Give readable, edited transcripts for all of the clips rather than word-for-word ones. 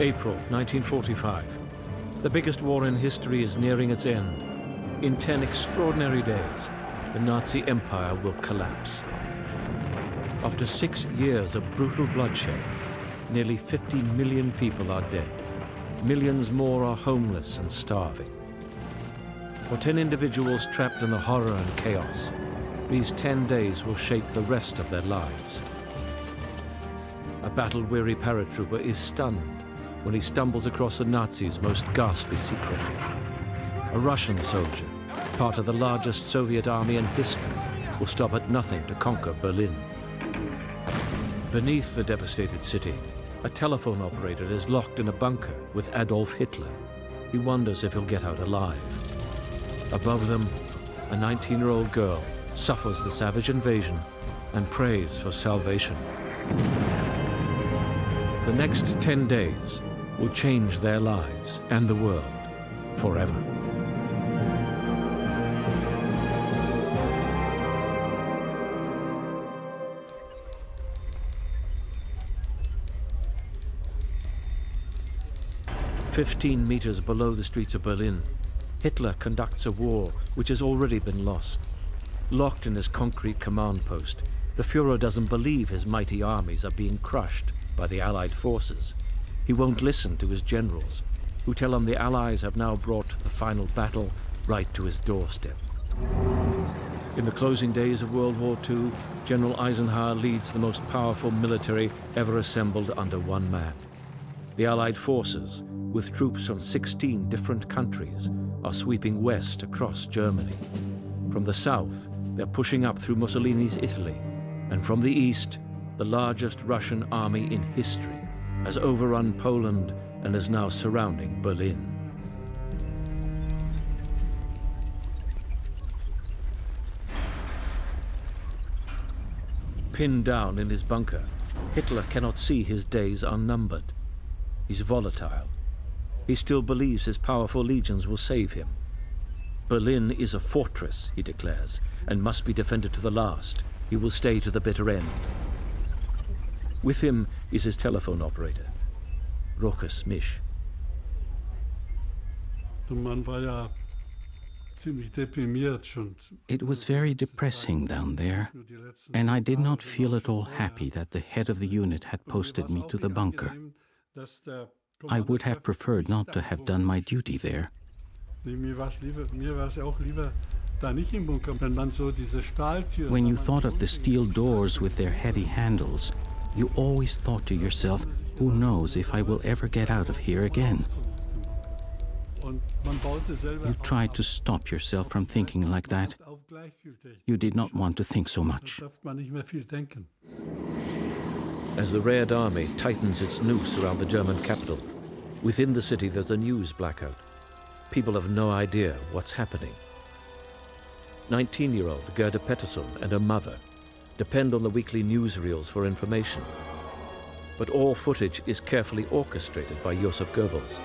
April 1945. The biggest war in history is nearing its end. In 10 extraordinary days, the Nazi Empire will collapse. After 6 years of brutal bloodshed, nearly 50 million people are dead. Millions more are homeless and starving. For 10 individuals trapped in the horror and chaos, these 10 days will shape the rest of their lives. A battle-weary paratrooper is stunned when he stumbles across the Nazis' most ghastly secret. A Russian soldier, part of the largest Soviet army in history, will stop at nothing to conquer Berlin. Beneath the devastated city, a telephone operator is locked in a bunker with Adolf Hitler. He wonders if he'll get out alive. Above them, a 19-year-old girl suffers the savage invasion and prays for salvation. The next 10 days will change their lives and the world forever. "15 meters below the streets of Berlin, Hitler conducts a war which has already been lost. Locked in his concrete command post, the Führer doesn't believe his mighty armies are being crushed by the Allied forces. He won't listen to his generals, who tell him the Allies have now brought the final battle right to his doorstep. In the closing days of World War II, General Eisenhower leads the most powerful military ever assembled under one man. The Allied forces, with troops from 16 different countries, are sweeping west across Germany. From the south, they're pushing up through Mussolini's Italy, and from the east, the largest Russian army in history has overrun Poland and is now surrounding Berlin. Pinned down in his bunker, Hitler cannot see his days are numbered. He's volatile. He still believes his powerful legions will save him. Berlin is a fortress, he declares, and must be defended to the last. He will stay to the bitter end. With him is his telephone operator, Rochus Misch. It was very depressing down there, and I did not feel at all happy that the head of the unit had posted me to the bunker. I would have preferred not to have done my duty there. When you thought of the steel doors with their heavy handles, you always thought to yourself, who knows if I will ever get out of here again? You tried to stop yourself from thinking like that. You did not want to think so much. As the Red Army tightens its noose around the German capital, within the city there's a news blackout. People have no idea what's happening. 19-year-old Gerda Pettersson and her mother depend on the weekly newsreels for information. But all footage is carefully orchestrated by Joseph Goebbels,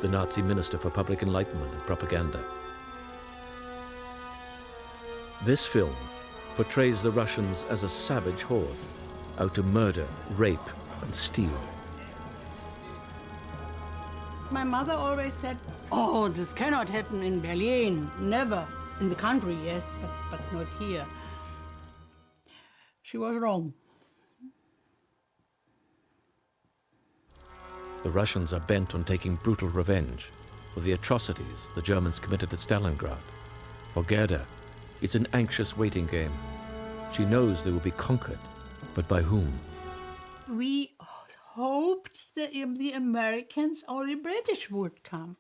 the Nazi Minister for Public Enlightenment and Propaganda. This film portrays the Russians as a savage horde, out to murder, rape, and steal. My mother always said, oh, this cannot happen in Berlin, never. In the country, yes, but not here. She was wrong. The Russians are bent on taking brutal revenge for the atrocities the Germans committed at Stalingrad. For Gerda, it's an anxious waiting game. She knows they will be conquered, but by whom? We hoped that the Americans or the British would come.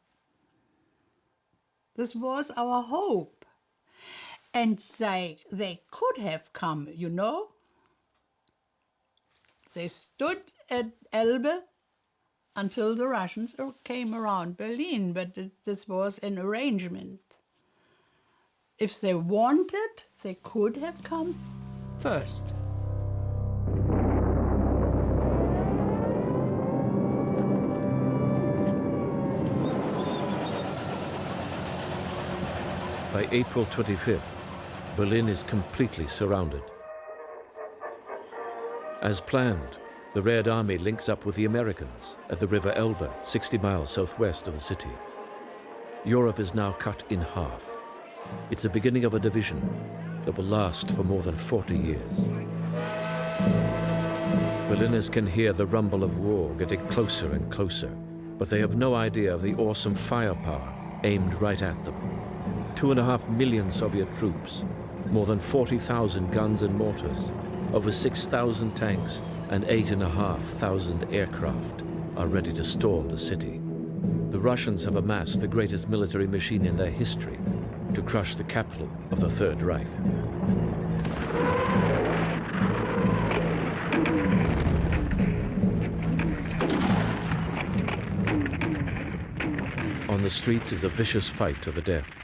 This was our hope. And they could have come, you know. They stood at Elbe until the Russians came around Berlin, but this was an arrangement. If they wanted, they could have come first. By April 25th, Berlin is completely surrounded. As planned, The Red Army links up with the Americans at the River Elbe, 60 miles southwest of the city. Europe is now cut in half. It's the beginning of a division that will last for more than 40 years. Berliners can hear the rumble of war getting closer and closer, but they have no idea of the awesome firepower aimed right at them. 2.5 million Soviet troops, more than 40,000 guns and mortars, over 6,000 tanks, and 8,500 aircraft are ready to storm the city. The Russians have amassed the greatest military machine in their history to crush the capital of the Third Reich. On the streets is a vicious fight to the death.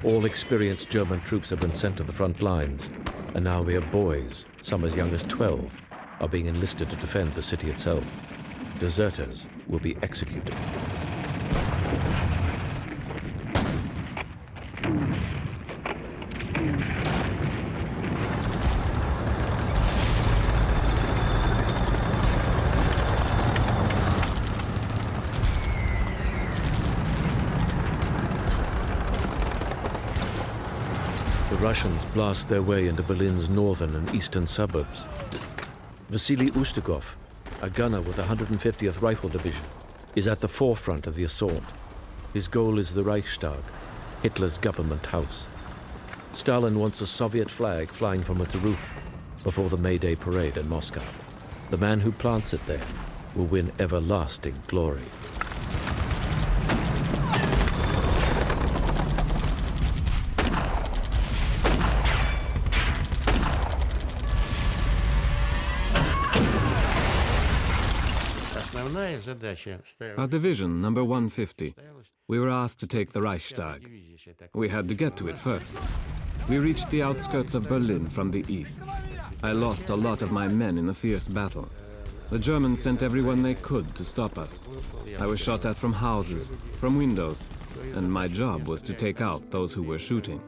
All experienced German troops have been sent to the front lines, and now mere boys, some as young as 12, are being enlisted to defend the city itself. Deserters will be executed. The Russians blast their way into Berlin's northern and eastern suburbs. Vasily Ustukov, a gunner with the 150th Rifle Division, is at the forefront of the assault. His goal is the Reichstag, Hitler's government house. Stalin wants a Soviet flag flying from its roof before the May Day parade in Moscow. The man who plants it there will win everlasting glory. Our division, number 150, we were asked to take the Reichstag. We had to get to it first. We reached the outskirts of Berlin from the east. I lost a lot of my men in the fierce battle. The Germans sent everyone they could to stop us. I was shot at from houses, from windows, and my job was to take out those who were shooting.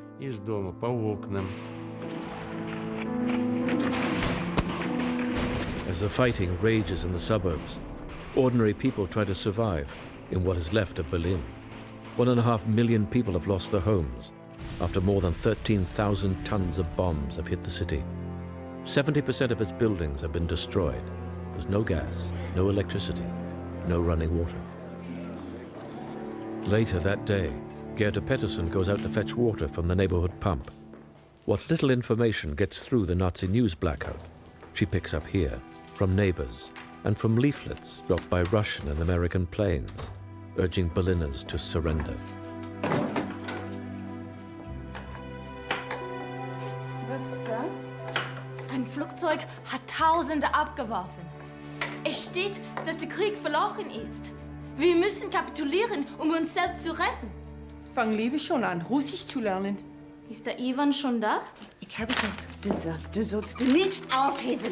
As the fighting rages in the suburbs, ordinary people try to survive in what is left of Berlin. 1.5 million people have lost their homes after more than 13,000 tons of bombs have hit the city. 70% of its buildings have been destroyed. There's no gas, no electricity, no running water. Later that day, Gerda Pettersson goes out to fetch water from the neighborhood pump. What little information gets through the Nazi news blackout, she picks up here, from neighbors, and from leaflets dropped by Russian and American planes, urging Berliners to surrender. Was ist das? Ein Flugzeug hat Tausende abgeworfen. Es steht, dass der Krieg verloren ist. Wir müssen kapitulieren, um uns selbst zu retten. Fang liebe schon an, Russisch zu lernen. Ist der Ivan schon da? Ich habe doch gesagt, du sollst nicht aufheben.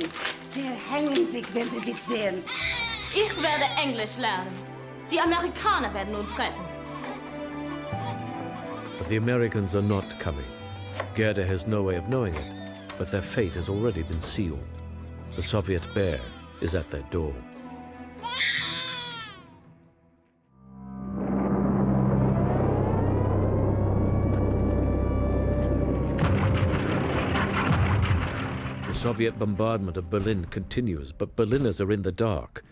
Sie hängen sich, wenn sie dich sehen. Ich werde Englisch lernen. Die Amerikaner werden uns retten. But the Americans are not coming. Gerda has no way of knowing it, but their fate has already been sealed. The Soviet bear is at their door. The Soviet bombardment of Berlin continues, but Berliners are in the dark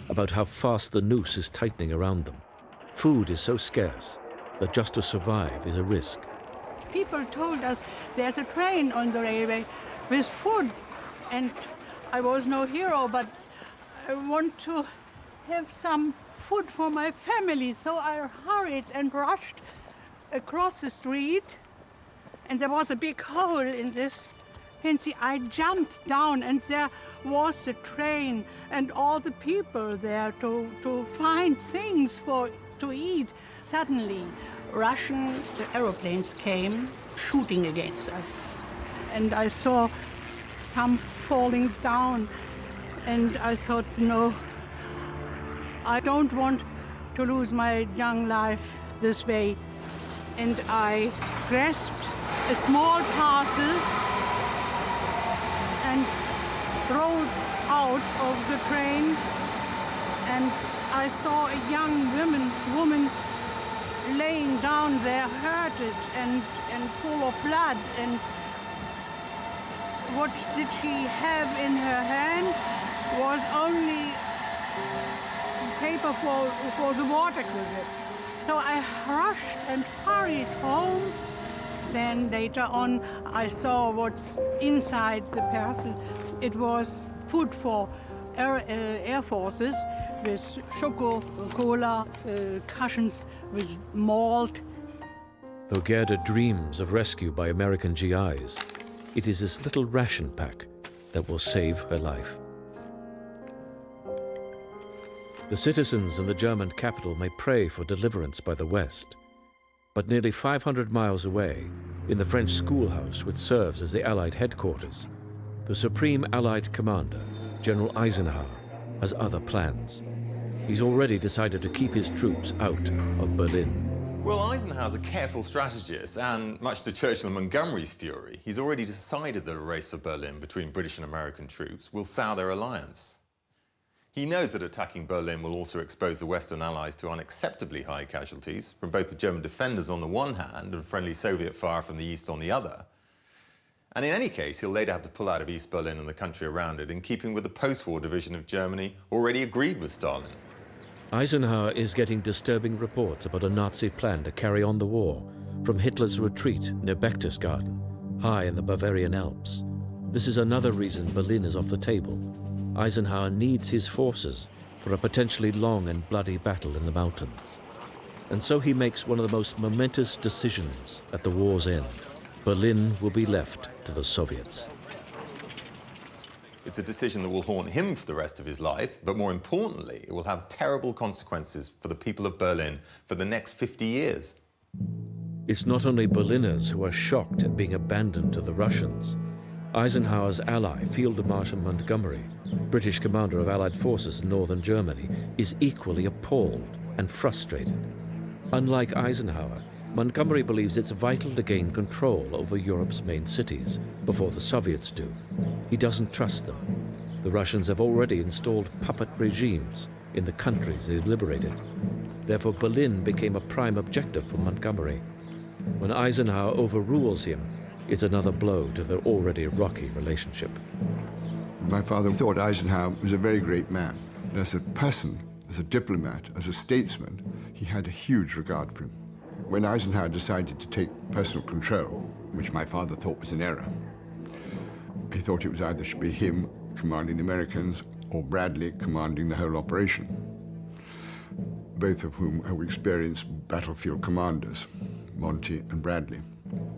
about how fast the noose is tightening around them. Food is so scarce that just to survive is a risk. People told us there's a train on the railway with food, and I was no hero, but I want to have some food for my family, so I hurried and rushed across the street, and there was a big hole in this. And see, I jumped down, and there was the train and all the people there to find things to eat. Suddenly, Russian aeroplanes came shooting against us. And I saw some falling down, and I thought, no, I don't want to lose my young life this way. And I grasped a small parcel and rode out of the train, and I saw a young woman laying down there, hurted and full of blood. And what did she have in her hand was only paper for the water closet. So I rushed and hurried home. Then later on, I saw what's inside the parcel. It was food for Air Forces with choco, cola, cushions with malt. Though Gerda dreams of rescue by American GIs, it is this little ration pack that will save her life. The citizens in the German capital may pray for deliverance by the West, but nearly 500 miles away, in the French schoolhouse which serves as the Allied headquarters, the Supreme Allied Commander, General Eisenhower, has other plans. He's already decided to keep his troops out of Berlin. Well, Eisenhower's a careful strategist, and much to Churchill and Montgomery's fury, he's already decided that a race for Berlin between British and American troops will sour their alliance. He knows that attacking Berlin will also expose the Western Allies to unacceptably high casualties from both the German defenders on the one hand and friendly Soviet fire from the east on the other. And in any case, he'll later have to pull out of East Berlin and the country around it in keeping with the post-war division of Germany already agreed with Stalin. Eisenhower is getting disturbing reports about a Nazi plan to carry on the war from Hitler's retreat near Berchtesgaden, high in the Bavarian Alps. This is another reason Berlin is off the table. Eisenhower needs his forces for a potentially long and bloody battle in the mountains. And so he makes one of the most momentous decisions at the war's end. Berlin will be left to the Soviets. It's a decision that will haunt him for the rest of his life, but more importantly, it will have terrible consequences for the people of Berlin for the next 50 years. It's not only Berliners who are shocked at being abandoned to the Russians. Eisenhower's ally, Field Marshal Montgomery, British commander of Allied forces in northern Germany, is equally appalled and frustrated. Unlike Eisenhower, Montgomery believes it's vital to gain control over Europe's main cities before the Soviets do. He doesn't trust them. The Russians have already installed puppet regimes in the countries they liberated. Therefore, Berlin became a prime objective for Montgomery. When Eisenhower overrules him, it's another blow to their already rocky relationship. My father thought Eisenhower was a very great man. As a person, as a diplomat, as a statesman, he had a huge regard for him. When Eisenhower decided to take personal control, which my father thought was an error, he thought it was either should be him commanding the Americans or Bradley commanding the whole operation, both of whom are experienced battlefield commanders, Monty and Bradley.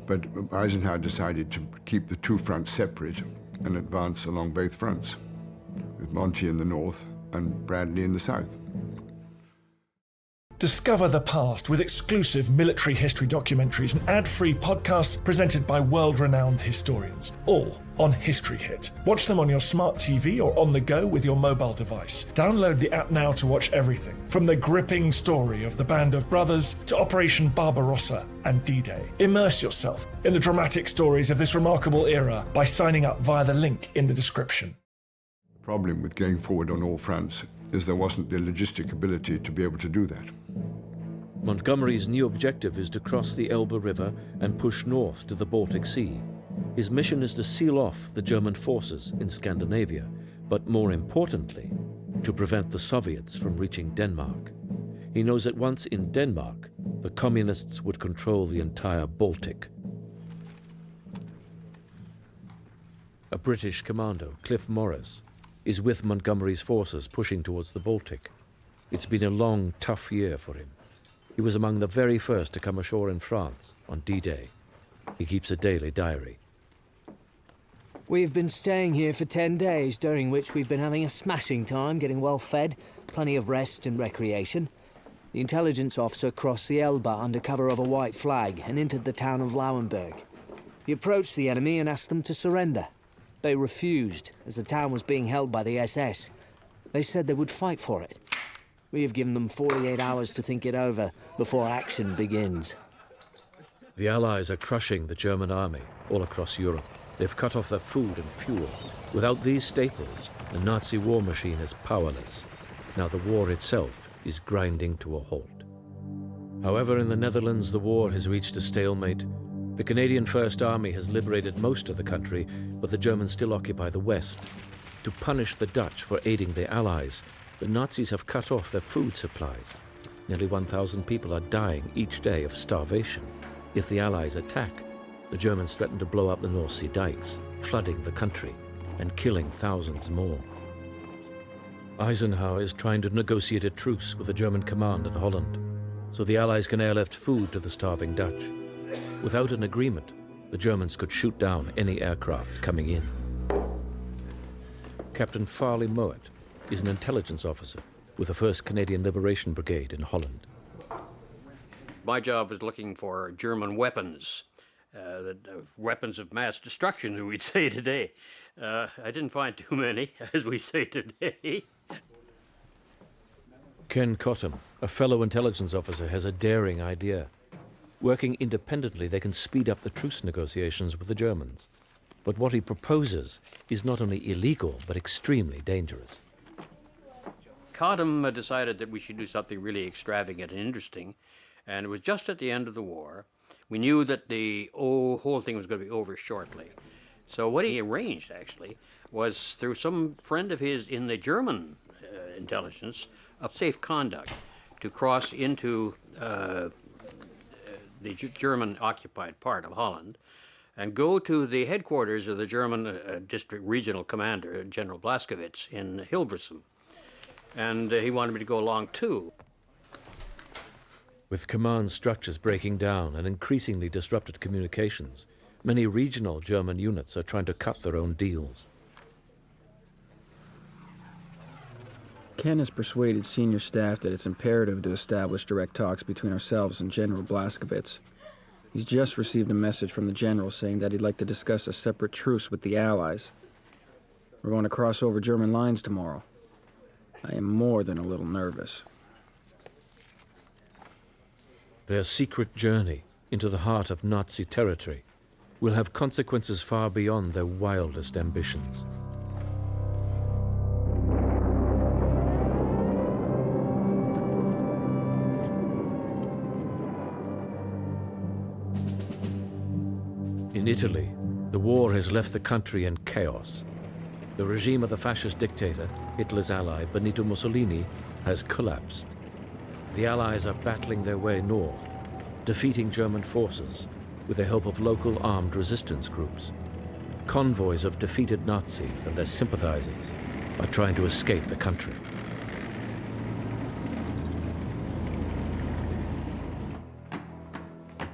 But Eisenhower decided to keep the two fronts separate and advance along both fronts, with Monty in the north and Bradley in the south. Discover the past with exclusive military history documentaries and ad-free podcasts presented by world-renowned historians, all on History Hit. Watch them on your smart TV or on the go with your mobile device. Download the app now to watch everything, from the gripping story of the Band of Brothers to Operation Barbarossa and D-Day. Immerse yourself in the dramatic stories of this remarkable era by signing up via the link in the description. The problem with going forward on all fronts is there wasn't the logistic ability to be able to do that. Montgomery's new objective is to cross the Elbe River and push north to the Baltic Sea. His mission is to seal off the German forces in Scandinavia, but more importantly, to prevent the Soviets from reaching Denmark. He knows that once in Denmark, the communists would control the entire Baltic. A British commando, Cliff Morris, is with Montgomery's forces pushing towards the Baltic. It's been a long, tough year for him. He was among the very first to come ashore in France on D-Day. He keeps a daily diary. We've been staying here for 10 days, during which we've been having a smashing time, getting well fed, plenty of rest and recreation. The intelligence officer crossed the Elbe under cover of a white flag and entered the town of Lauenburg. He approached the enemy and asked them to surrender. They refused, as the town was being held by the SS. They said they would fight for it. We have given them 48 hours to think it over before action begins. The Allies are crushing the German army all across Europe. They've cut off their food and fuel. Without these staples, the Nazi war machine is powerless. Now the war itself is grinding to a halt. However, in the Netherlands, the war has reached a stalemate. The Canadian First Army has liberated most of the country, but the Germans still occupy the west. To punish the Dutch for aiding their allies, the Nazis have cut off their food supplies. Nearly 1,000 people are dying each day of starvation. If the Allies attack, the Germans threaten to blow up the North Sea dikes, flooding the country and killing thousands more. Eisenhower is trying to negotiate a truce with the German command in Holland, so the Allies can airlift food to the starving Dutch. Without an agreement, the Germans could shoot down any aircraft coming in. Captain Farley Mowat is an intelligence officer with the 1st Canadian Liberation Brigade in Holland. My job was looking for German weapons, weapons of mass destruction, as we'd say today. I didn't find too many, as we say today. Ken Cottam, a fellow intelligence officer, has a daring idea. Working independently, they can speed up the truce negotiations with the Germans. But what he proposes is not only illegal, but extremely dangerous. Cottam decided that we should do something really extravagant and interesting, and it was just at the end of the war. We knew that the whole thing was going to be over shortly. So what he arranged, actually, was through some friend of his in the German intelligence, a safe conduct to cross into the German-occupied part of Holland and go to the headquarters of the German district regional commander, General Blaskowitz, in Hilversum. And he wanted me to go along, too. With command structures breaking down and increasingly disrupted communications, many regional German units are trying to cut their own deals. Ken has persuaded senior staff that it's imperative to establish direct talks between ourselves and General Blaskowitz. He's just received a message from the general saying that he'd like to discuss a separate truce with the Allies. We're going to cross over German lines tomorrow. I am more than a little nervous. Their secret journey into the heart of Nazi territory will have consequences far beyond their wildest ambitions. In Italy, the war has left the country in chaos. The regime of the fascist dictator, Hitler's ally Benito Mussolini, has collapsed. The Allies are battling their way north, defeating German forces with the help of local armed resistance groups. Convoys of defeated Nazis and their sympathizers are trying to escape the country.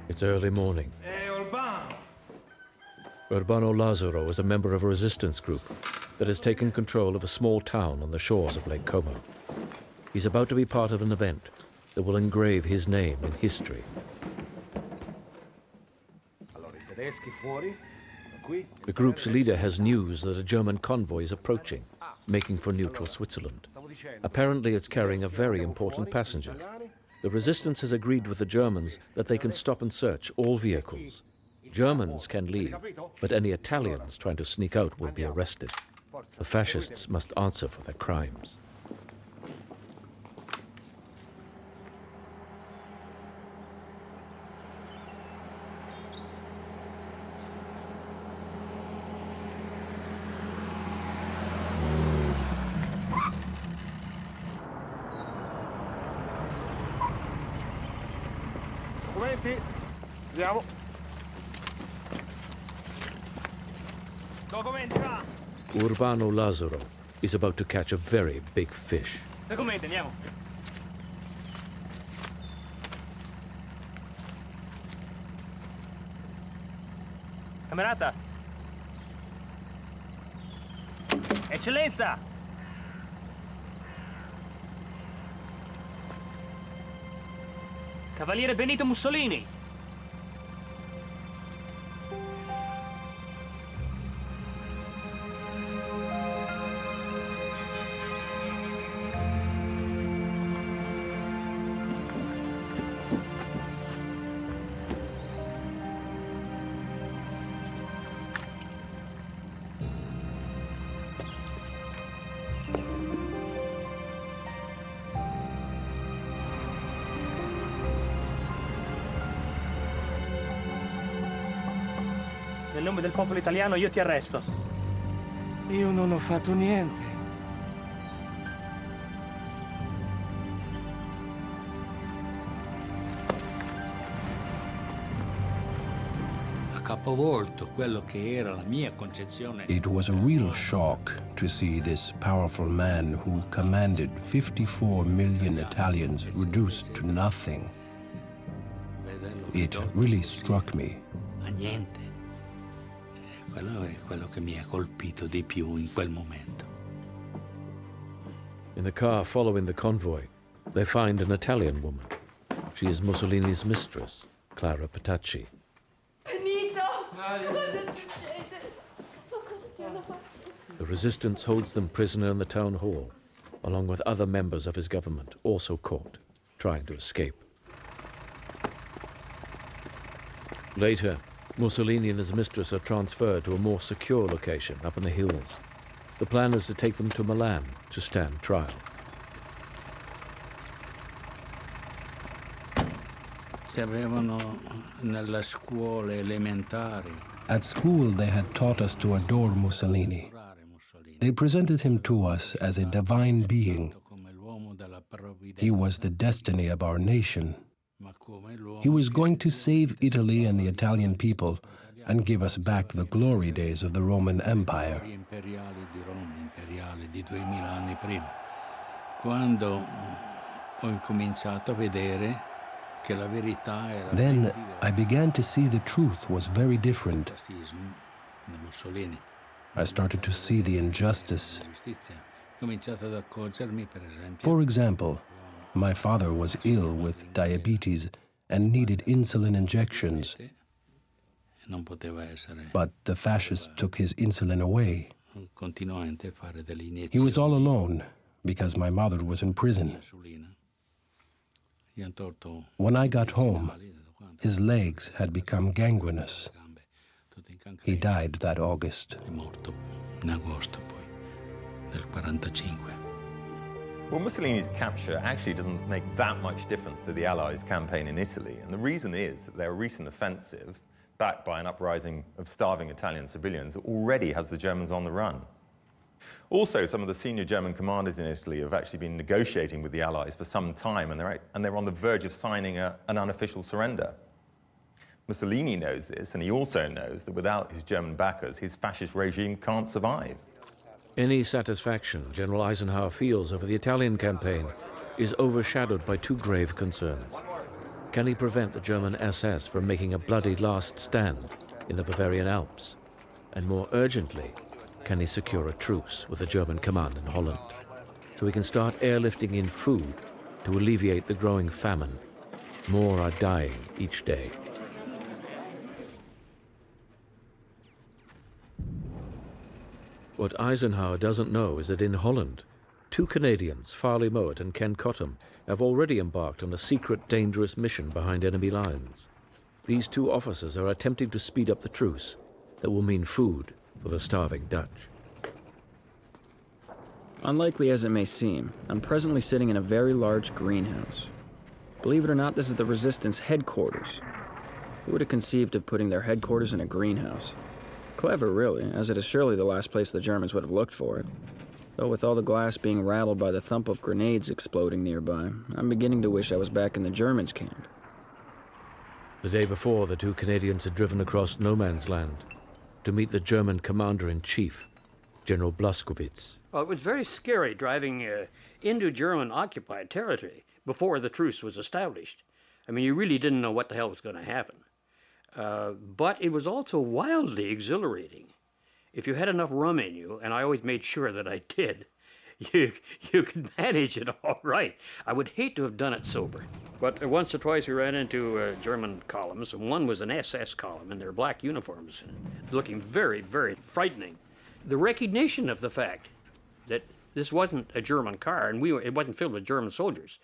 It's early morning. Urbano Lazzaro is a member of a resistance group that has taken control of a small town on the shores of Lake Como. He's about to be part of an event that will engrave his name in history. The group's leader has news that a German convoy is approaching, making for neutral Switzerland. Apparently it's carrying a very important passenger. The resistance has agreed with the Germans that they can stop and search all vehicles. Germans can leave, but any Italians trying to sneak out will be arrested. The fascists must answer for their crimes. Documenti, andiamo. Urbano Lazzaro is about to catch a very big fish. Documenti, andiamo. Camerata. Eccellenza. Cavaliere Benito Mussolini. nel nome del popolo italiano io ti arresto. Io non ho fatto niente. It was a real shock to see this powerful man who commanded 54 million Italians reduced to nothing. It really struck me. Quello è quello che mi ha colpito di più in quel momento. In the car following the convoy, they find an Italian woman. She is Mussolini's mistress, Clara Petacci. Benito! Cosa succede? Ma cosa ti hanno fatto? The resistance holds them prisoner in the town hall, along with other members of his government, also caught, trying to escape. Later, Mussolini and his mistress are transferred to a more secure location up in the hills. The plan is to take them to Milan to stand trial. At school, they had taught us to adore Mussolini. They presented him to us as a divine being. He was the destiny of our nation. He was going to save Italy and the Italian people and give us back the glory days of the Roman Empire. Then I began to see the truth was very different. I started to see the injustice. For example, my father was ill with diabetes and needed insulin injections. But the fascists took his insulin away. He was all alone because my mother was in prison. When I got home, his legs had become gangrenous. He died that August. Well, Mussolini's capture actually doesn't make that much difference to the Allies' campaign in Italy, and the reason is that their recent offensive, backed by an uprising of starving Italian civilians, already has the Germans on the run. Also, some of the senior German commanders in Italy have actually been negotiating with the Allies for some time, and they're on the verge of signing an unofficial surrender. Mussolini knows this, and he also knows that without his German backers, his fascist regime can't survive. Any satisfaction General Eisenhower feels over the Italian campaign is overshadowed by two grave concerns. Can he prevent the German SS from making a bloody last stand in the Bavarian Alps? And more urgently, can he secure a truce with the German command in Holland, so he can start airlifting in food to alleviate the growing famine? More are dying each day. What Eisenhower doesn't know is that in Holland, two Canadians, Farley Mowat and Ken Cottam, have already embarked on a secret, dangerous mission behind enemy lines. These two officers are attempting to speed up the truce that will mean food for the starving Dutch. Unlikely as it may seem, I'm presently sitting in a very large greenhouse. Believe it or not, this is the Resistance headquarters. Who would have conceived of putting their headquarters in a greenhouse? Clever, really, as it is surely the last place the Germans would have looked for it. Though with all the glass being rattled by the thump of grenades exploding nearby, I'm beginning to wish I was back in the Germans' camp. The day before, the two Canadians had driven across no man's land to meet the German commander-in-chief, General Blaskowitz. Well, it was very scary driving into German-occupied territory before the truce was established. I mean, you really didn't know what the hell was going to happen. But it was also wildly exhilarating. If you had enough rum in you, and I always made sure that I did, you could manage it all right. I would hate to have done it sober. But once or twice we ran into German columns, and one was an SS column in their black uniforms, looking very, very frightening. The recognition of the fact that this wasn't a German car, and it wasn't filled with German soldiers,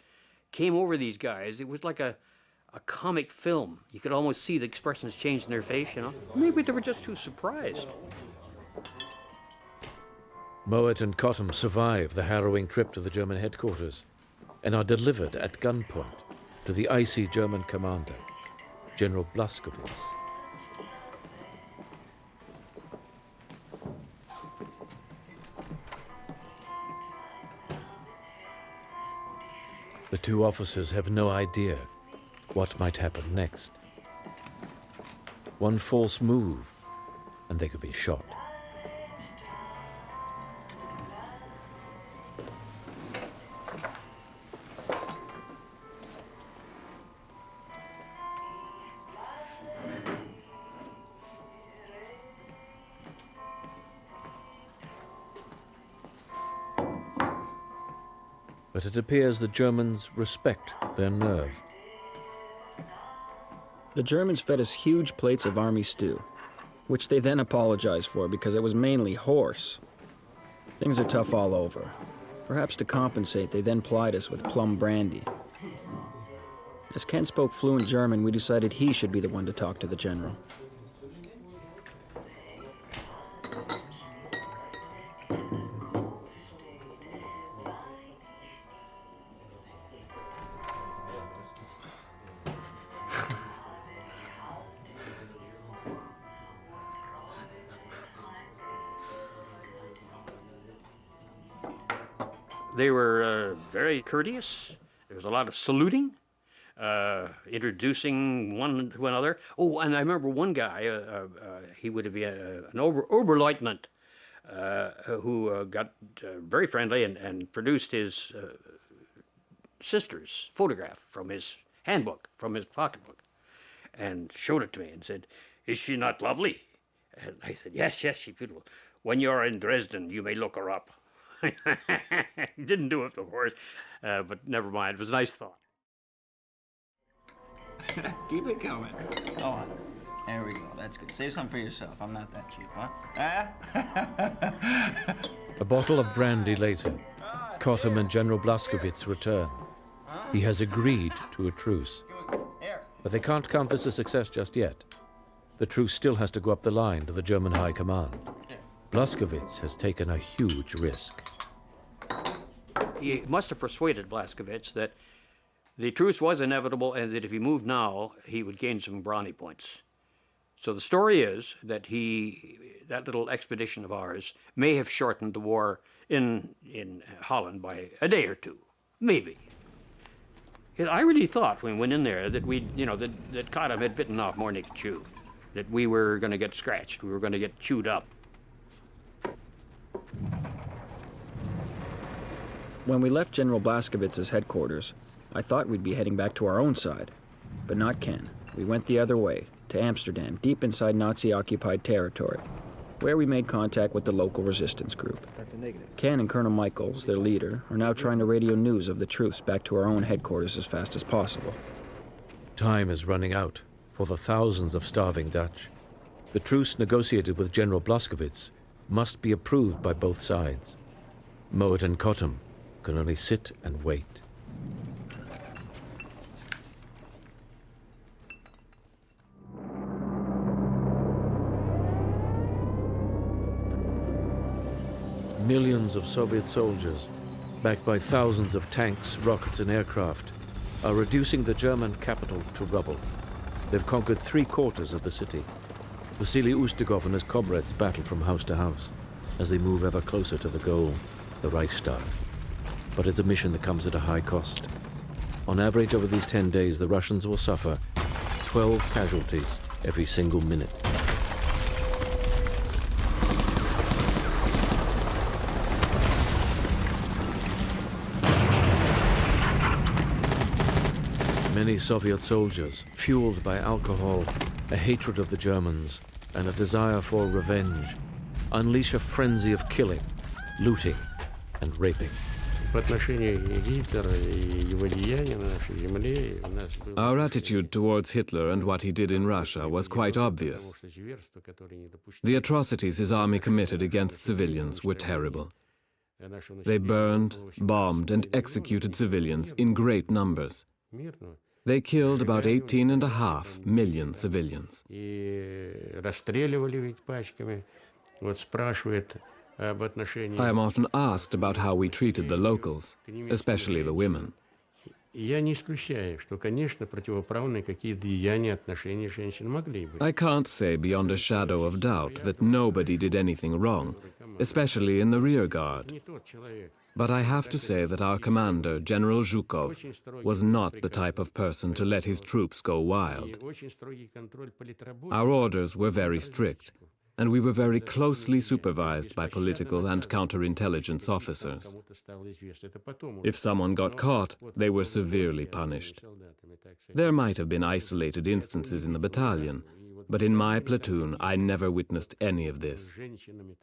came over these guys. It was like a comic film. You could almost see the expressions change in their face, you know? Maybe they were just too surprised. Mowat and Cottam survive the harrowing trip to the German headquarters and are delivered at gunpoint to the icy German commander, General Blaskowitz. two officers have no idea what might happen next. One false move, and they could be shot. But it appears the Germans respect their nerve. The Germans fed us huge plates of army stew, which they then apologized for because it was mainly horse. Things are tough all over. Perhaps to compensate, they then plied us with plum brandy. As Ken spoke fluent German, we decided he should be the one to talk to the general. They were very courteous. There was a lot of saluting, introducing one to another. Oh, and I remember one guy, he would be an Oberleutnant, who got very friendly and produced his sister's photograph from his handbook, from his pocketbook, and showed it to me and said, "Is she not lovely?" And I said, yes, she's beautiful. "When you're in Dresden, you may look her up." He didn't do it, of course, but never mind. It was a nice thought. Keep it coming. Go on. There we go. That's good. Save some for yourself. I'm not that cheap, huh? A bottle of brandy later, Cottam and General Blaskowitz return. He has agreed to a truce. But they can't count this a success just yet. The truce still has to go up the line to the German High Command. Blaskowitz has taken a huge risk. He must have persuaded Blaskowitz that the truce was inevitable and that if he moved now, he would gain some brownie points. So the story is that that little expedition of ours may have shortened the war in Holland by a day or two, maybe. I really thought when we went in there that that Cottam had bitten off more than he could chew, that we were going to get scratched, we were going to get chewed up. When we left General Blaskowitz's headquarters, I thought we'd be heading back to our own side. But not Ken. We went the other way, to Amsterdam, deep inside Nazi-occupied territory, where we made contact with the local resistance group. That's a negative. Ken and Colonel Michaels, their leader, are now trying to radio news of the truce back to our own headquarters as fast as possible. Time is running out for the thousands of starving Dutch. The truce negotiated with General Blaskowitz must be approved by both sides. Moet and Cottam can only sit and wait. Millions of Soviet soldiers, backed by thousands of tanks, rockets and aircraft, are reducing the German capital to rubble. They've conquered 3/4 of the city. Vasily Ustikov and his comrades battle from house to house as they move ever closer to the goal, the Reichstag. But it's a mission that comes at a high cost. On average, over these 10 days, the Russians will suffer 12 casualties every single minute. Many Soviet soldiers, fueled by alcohol, a hatred of the Germans, and a desire for revenge, unleash a frenzy of killing, looting, and raping. Our attitude towards Hitler and what he did in Russia was quite obvious. The atrocities his army committed against civilians were terrible. They burned, bombed, and executed civilians in great numbers. They killed about 18.5 million civilians. I am often asked about how we treated the locals, especially the women. I can't say beyond a shadow of doubt that nobody did anything wrong, especially in the rear guard. But I have to say that our commander, General Zhukov, was not the type of person to let his troops go wild. Our orders were very strict, and we were very closely supervised by political and counterintelligence officers. If someone got caught, they were severely punished. There might have been isolated instances in the battalion, but in my platoon I never witnessed any of this.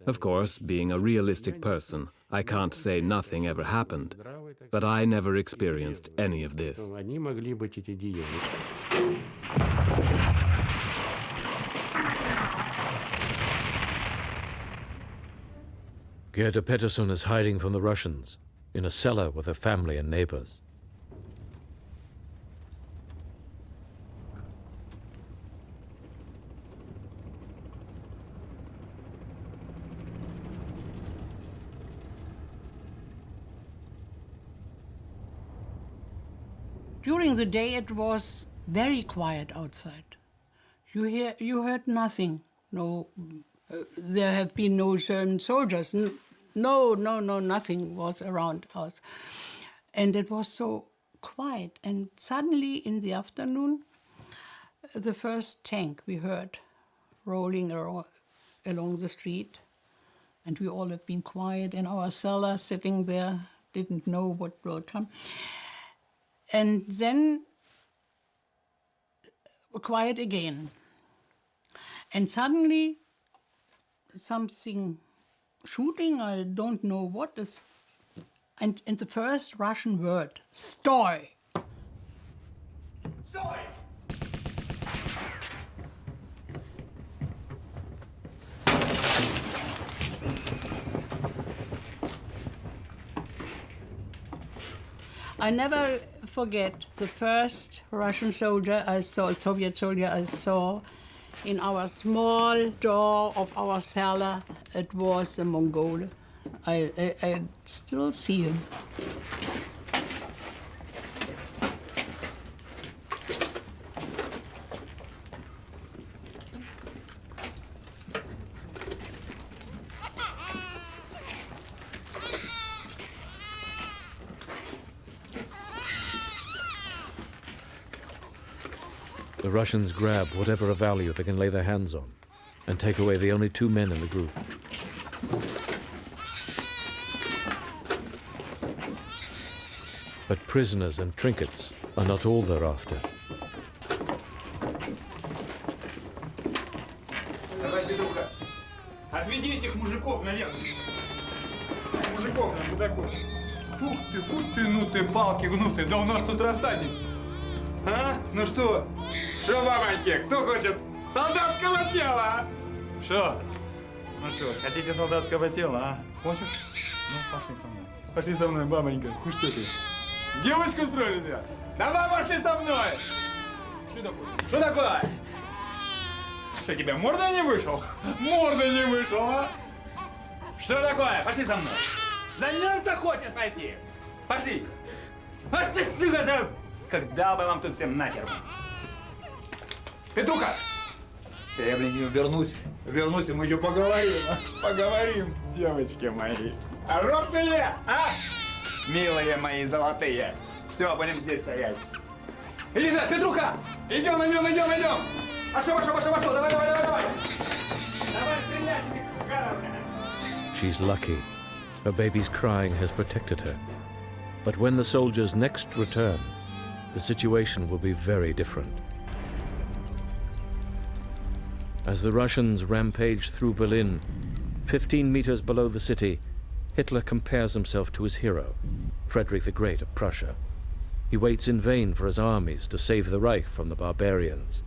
Of course, being a realistic person, I can't say nothing ever happened, but I never experienced any of this. Gerda Pettersson is hiding from the Russians in a cellar with her family and neighbors. During the day it was very quiet outside. You heard nothing. No, there have been no German soldiers. No, nothing was around us. And it was so quiet. And suddenly in the afternoon, the first tank we heard rolling along the street. And we all have been quiet in our cellar, sitting there, didn't know what will come. And then quiet again. And suddenly something shooting, I don't know what is, and the first Russian word, "Stoy." Stoy! I never forget the first Russian soldier I saw, Soviet soldier I saw in our small door of our cellar. It was a Mongol. I still see him. The Russians grab whatever of value they can lay their hands on and take away the only two men in the group. But prisoners and trinkets are not all they're after. Отведи этих мужиков наверх. Мужиков на мудаков. Фу ты, ну ты, палки гнутые, да у нас тут рассадник. А? Ну что? Что, бабоньки, кто хочет солдатского тела, а? Что? Ну что, хотите солдатского тела, а? Хочешь? Ну, пошли со мной. Пошли со мной, бабонька. Ну что ты? Девочку строишь я? Давай, пошли со мной! Что такое? Что такое? Что, тебе морда не вышел? Морда не вышел, а? Что такое? Пошли со мной. За немца хочешь пойти? Пошли. Ах ты, сука, когда бы вам тут всем нахер? Петуха! Я, блин, вернусь, и мы еще поговорим. Поговорим, девочки мои. Хорошие, а? Милые мои золотые. Все, будем здесь стоять. Иди сюда, Петруха! Идем. Пошел, давай. Давай, стрелять, She's lucky. Her baby's crying has protected her. But when the soldiers next return, the situation will be very different. As the Russians rampage through Berlin, 15 meters below the city, Hitler compares himself to his hero, Frederick the Great of Prussia. He waits in vain for his armies to save the Reich from the barbarians.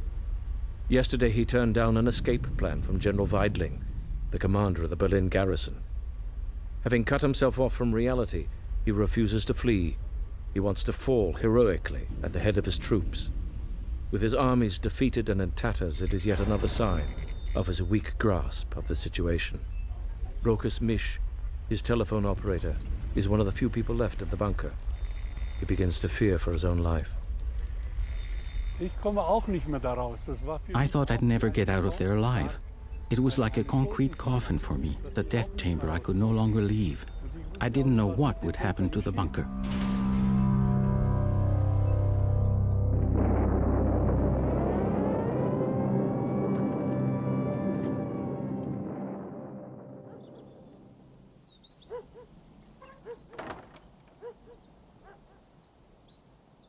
Yesterday he turned down an escape plan from General Weidling, the commander of the Berlin garrison. Having cut himself off from reality, he refuses to flee. He wants to fall heroically at the head of his troops. With his armies defeated and in tatters, it is yet another sign of his weak grasp of the situation. Rokas Misch, his telephone operator, is one of the few people left in the bunker. He begins to fear for his own life. I thought I'd never get out of there alive. It was like a concrete coffin for me, the death chamber I could no longer leave. I didn't know what would happen to the bunker.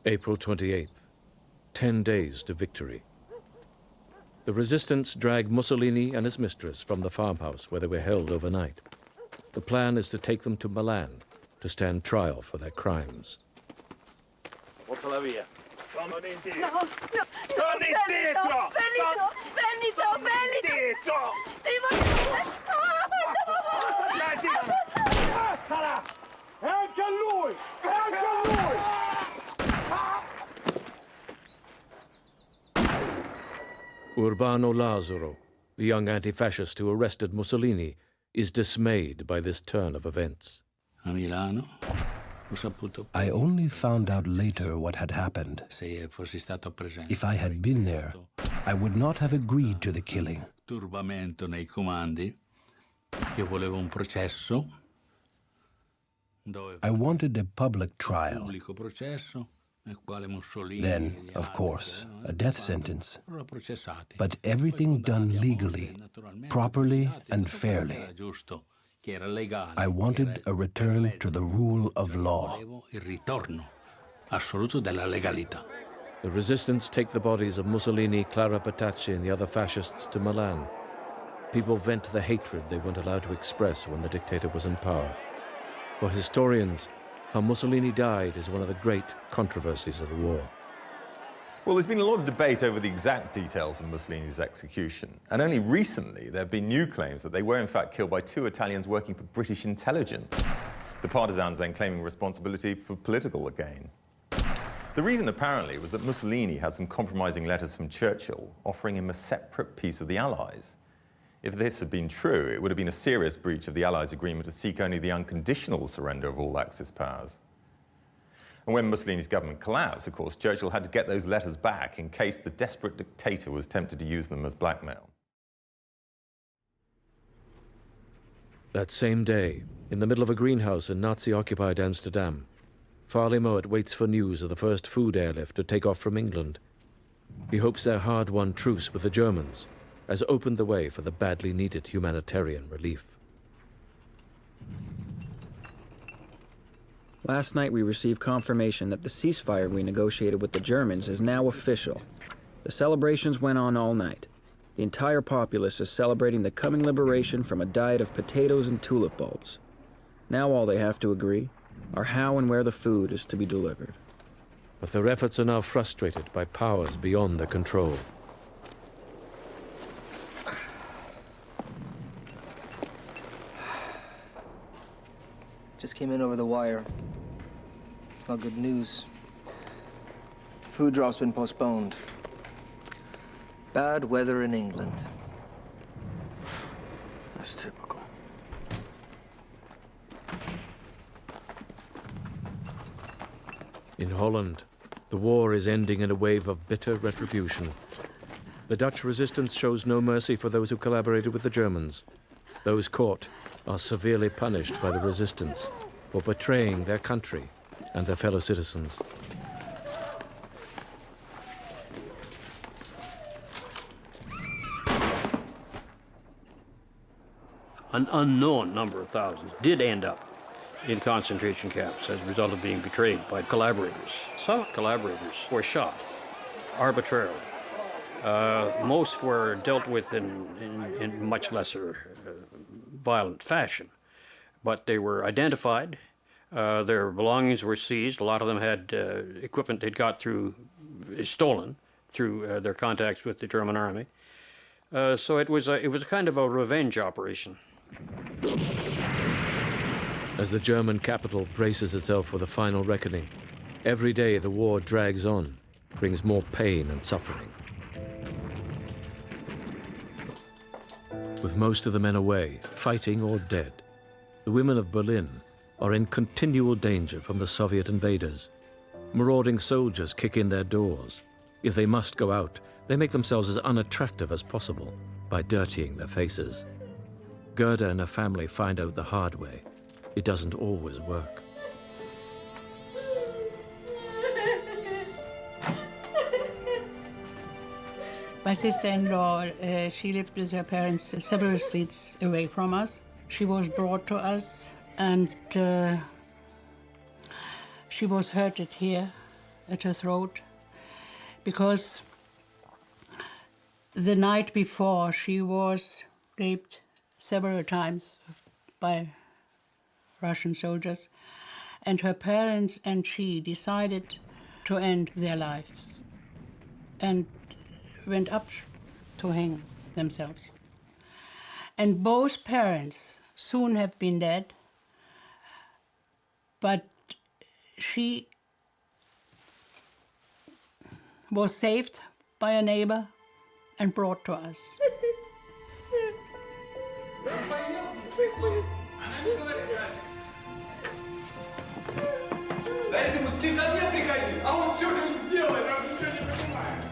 April 28th, 10 days to victory. The resistance dragged Mussolini and his mistress from the farmhouse where they were held overnight. The plan is to take them to Milan to stand trial for their crimes. Portala via. No, Benito! Ammazzala! E anche a lui! E anche a lui! Urbano Lazzaro, the young anti-fascist who arrested Mussolini, is dismayed by this turn of events. I only found out later what had happened. If I had been there, I would not have agreed to the killing. I wanted a public trial. Then, of course, a death sentence. But everything done legally, properly and fairly. I wanted a return to the rule of law. The resistance take the bodies of Mussolini, Clara Petacci and the other fascists to Milan. People vent the hatred they weren't allowed to express when the dictator was in power. For historians, how Mussolini died is one of the great controversies of the war. Well, there's been a lot of debate over the exact details of Mussolini's execution, and only recently there have been new claims that they were in fact killed by 2 Italians working for British intelligence, the partisans then claiming responsibility for political gain. The reason apparently was that Mussolini had some compromising letters from Churchill offering him a separate piece of the Allies. If this had been true, it would have been a serious breach of the Allies' agreement to seek only the unconditional surrender of all Axis powers. And when Mussolini's government collapsed, of course, Churchill had to get those letters back in case the desperate dictator was tempted to use them as blackmail. That same day, in the middle of a greenhouse in Nazi-occupied Amsterdam, Farley Mowat waits for news of the first food airlift to take off from England. He hopes their hard-won truce with the Germans has opened the way for the badly needed humanitarian relief. Last night we received confirmation that the ceasefire we negotiated with the Germans is now official. The celebrations went on all night. The entire populace is celebrating the coming liberation from a diet of potatoes and tulip bulbs. Now all they have to agree are how and where the food is to be delivered. But their efforts are now frustrated by powers beyond their control. Just came in over the wire. It's not good news. Food drop's been postponed. Bad weather in England. That's typical. In Holland, the war is ending in a wave of bitter retribution. The Dutch resistance shows no mercy for those who collaborated with the Germans. Those caught are severely punished by the resistance for betraying their country and their fellow citizens. An unknown number of thousands did end up in concentration camps as a result of being betrayed by collaborators. Some collaborators were shot arbitrarily. Most were dealt with in much lesser violent fashion, but they were identified. Their belongings were seized. A lot of them had equipment they'd got stolen through their contacts with the German army. So it was a kind of a revenge operation. As the German capital braces itself for the final reckoning, every day the war drags on, brings more pain and suffering. With most of the men away, fighting or dead, the women of Berlin are in continual danger from the Soviet invaders. Marauding soldiers kick in their doors. If they must go out, they make themselves as unattractive as possible. by dirtying their faces. Gerda and her family find out the hard way. It doesn't always work. My sister-in-law, she lived with her parents several streets away from us. She was brought to us, and she was hurted here at her throat because the night before she was raped several times by Russian soldiers, and her parents and she decided to end their lives and went up to hang themselves. And both parents soon have been dead, but she was saved by a neighbor and brought to us. Поэтому ты ко мне приходи, а он все тут сделает, а ничего не понимает.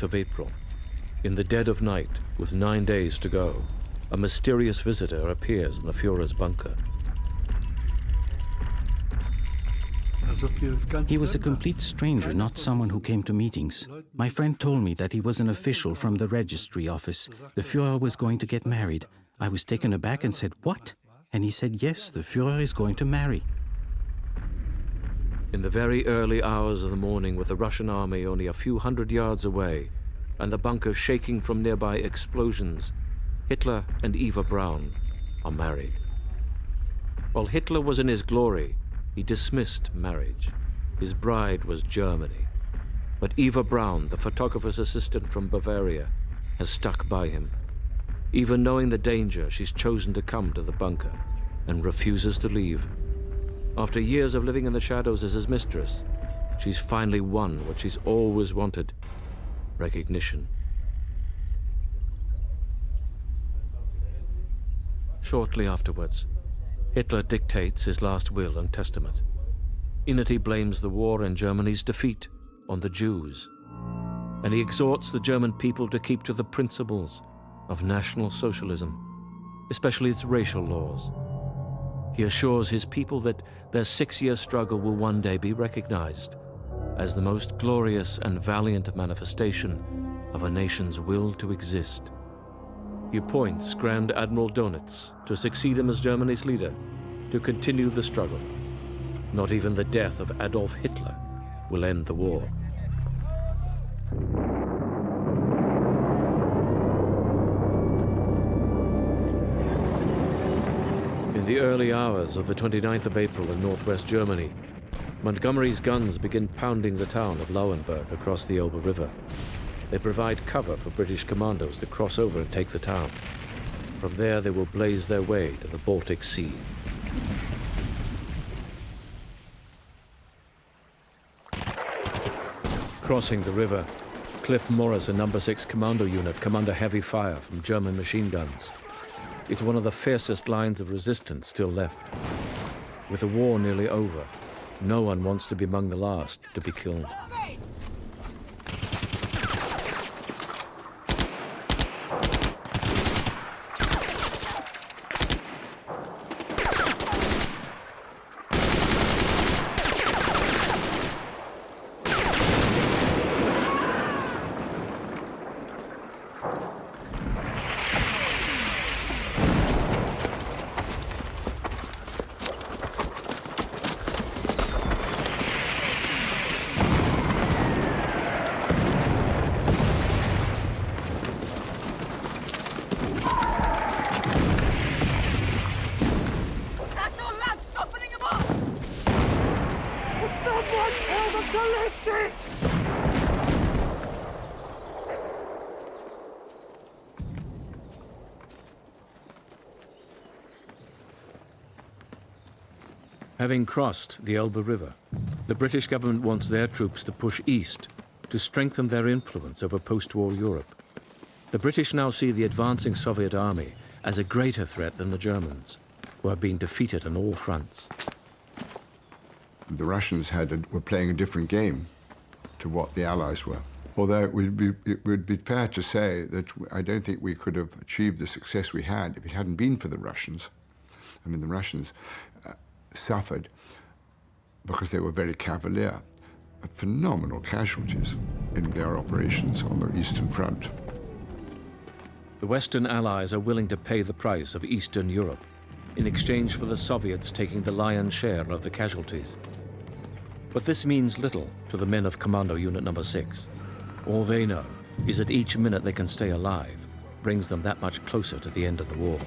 of April. In the dead of night, with 9 days to go, a mysterious visitor appears in the Führer's bunker. He was a complete stranger, not someone who came to meetings. My friend told me that he was an official from the registry office. The Führer was going to get married. I was taken aback and said, "What?" And he said, "Yes, the Führer is going to marry." In the very early hours of the morning, with the Russian army only a few hundred yards away, and the bunker shaking from nearby explosions, Hitler and Eva Braun are married. While Hitler was in his glory, he dismissed marriage. His bride was Germany. But Eva Braun, the photographer's assistant from Bavaria, has stuck by him. Even knowing the danger, she's chosen to come to the bunker and refuses to leave. After years of living in the shadows as his mistress, she's finally won what she's always wanted: recognition. Shortly afterwards, Hitler dictates his last will and testament. In it, he blames the war and Germany's defeat on the Jews, and he exhorts the German people to keep to the principles of National Socialism, especially its racial laws. He assures his people that their 6-year struggle will one day be recognized as the most glorious and valiant manifestation of a nation's will to exist. He appoints Grand Admiral Donitz to succeed him as Germany's leader, to continue the struggle. Not even the death of Adolf Hitler will end the war. In the early hours of the 29th of April in northwest Germany, Montgomery's guns begin pounding the town of Lauenburg across the Elbe River. They provide cover for British commandos to cross over and take the town. From there, they will blaze their way to the Baltic Sea. Crossing the river, Cliff Morris and No. 6 Commando Unit come under heavy fire from German machine guns. It's one of the fiercest lines of resistance still left. With the war nearly over, no one wants to be among the last to be killed. Having crossed the Elbe River, the British government wants their troops to push east to strengthen their influence over post-war Europe. The British now see the advancing Soviet army as a greater threat than the Germans, who are being defeated on all fronts. The Russians were playing a different game to what the Allies were. Although it would be fair to say that I don't think we could have achieved the success we had if it hadn't been for the Russians. I mean, the Russians suffered because they were very cavalier. Phenomenal casualties in their operations on the Eastern Front. The Western Allies are willing to pay the price of Eastern Europe in exchange for the Soviets taking the lion's share of the casualties. But this means little to the men of Commando Unit Number 6. All they know is that each minute they can stay alive brings them that much closer to the end of the war.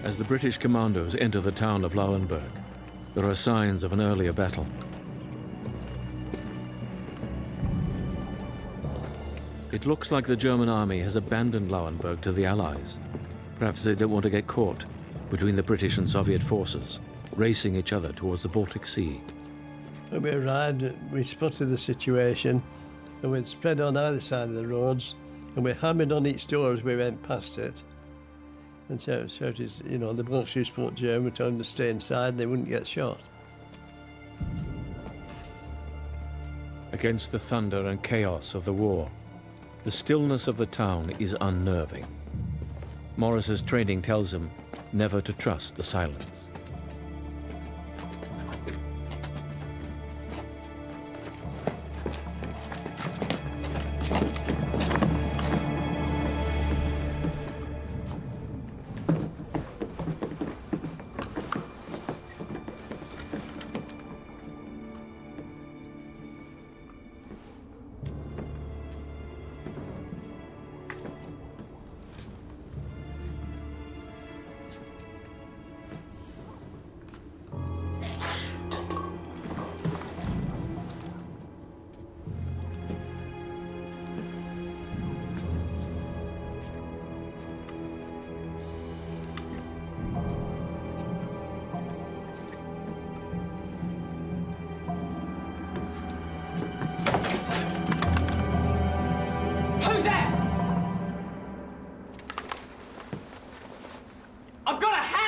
As the British commandos enter the town of Lauenburg, there are signs of an earlier battle. It looks like the German army has abandoned Lauenburg to the Allies. Perhaps they don't want to get caught between the British and Soviet forces, racing each other towards the Baltic Sea. When we arrived, we spotted the situation, and we'd spread on either side of the roads, and we hammered on each door as we went past it. And shouted, you know, the blokes who spoke German told them to stay inside, they wouldn't get shot. Against the thunder and chaos of the war, the stillness of the town is unnerving. Morris's training tells him never to trust the silence.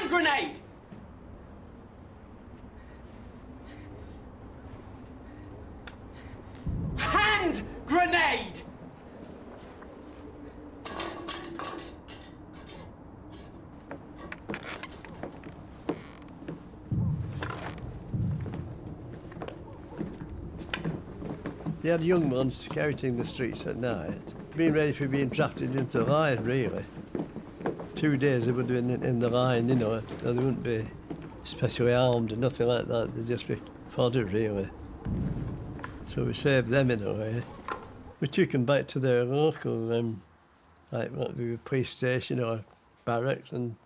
Grenade! Hand grenade! They had young ones scouting the streets at night, being ready for being drafted into the line, really. 2 days they would have been in the line, you know, they wouldn't be specially armed or nothing like that, they'd just be fodder, really. So we saved them in a way. We took them back to their local, like what we were police station or barracks, and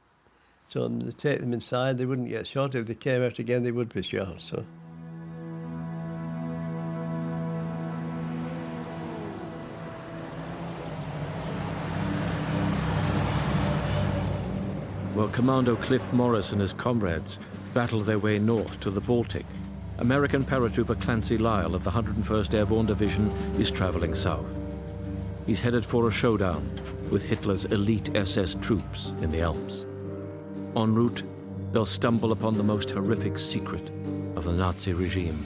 so they take them inside, they wouldn't get shot. If they came out again, they would be shot, so. While Commando Cliff Morris and his comrades battle their way north to the Baltic, American paratrooper Clancy Lyle of the 101st Airborne Division is traveling south. He's headed for a showdown with Hitler's elite SS troops in the Alps. En route, they'll stumble upon the most horrific secret of the Nazi regime.